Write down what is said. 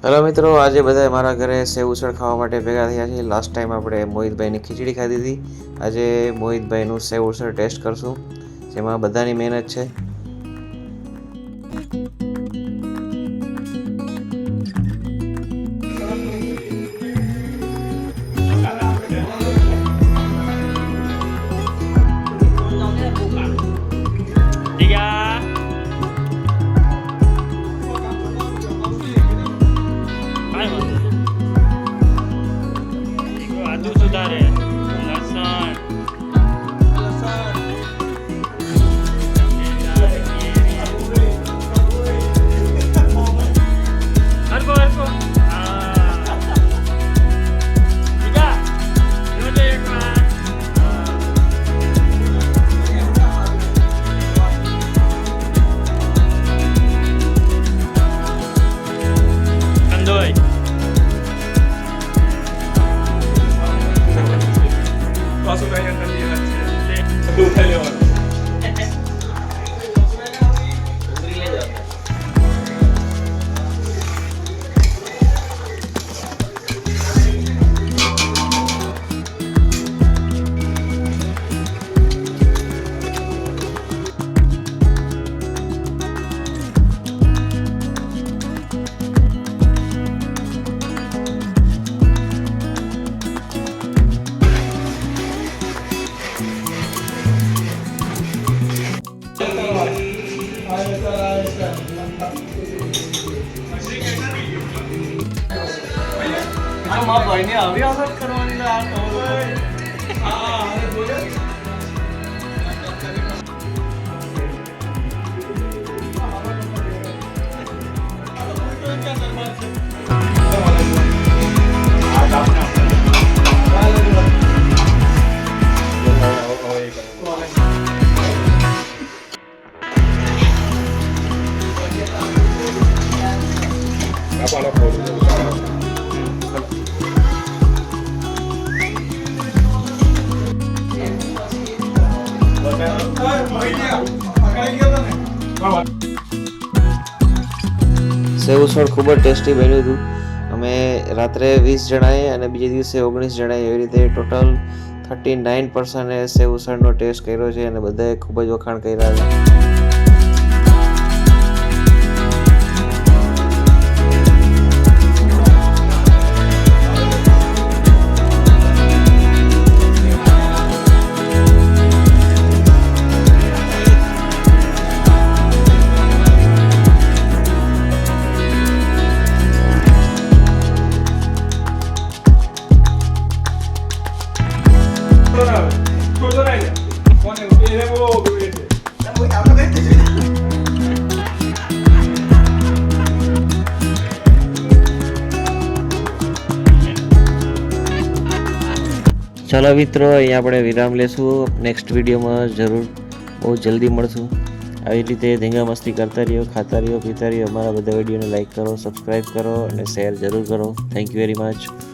Hello મિત્રો, આજે બધા મારા ઘરે સેવ ઉસળ ખાવા માટે ભેગા થયા છે. લાસ્ટ ટાઈમ આપણે મોહિતભાઈની ખીચડી ખાધી હતી. આજે મોહિતભાઈનું સેવ ઉસળ ટેસ્ટ કરશું, જેમાં બધાની મહેનત છે. સુધારે લસણ ભાઈને આવી આદત કરવાની સેવ ઉસળ ખૂબ જ ટેસ્ટી બન્યું હતું. અમે રાત્રે 20 જણાએ અને બીજે દિવસે 19 જણાએ, એવી રીતે ટોટલ 39% સેવ ઉસળનો ટેસ્ટ કર્યો છે અને બધાએ ખૂબ જ વખાણ કર્યા હતા. ચાલો મિત્રો, અહીંયા આપણે વિરામ લેશું. નેક્સ્ટ વિડીયોમાં જરૂર બહુ જલ્દી મળશું. આવી રીતે ધીંગા મસ્તી કરતા રહ્યો, ખાતા રહ્યો, પીતા રહ્યો. અમારા બધા વિડીયોને લાઈક કરો, સબસ્ક્રાઈબ કરો અને શેર જરૂર કરો. Thank you very much.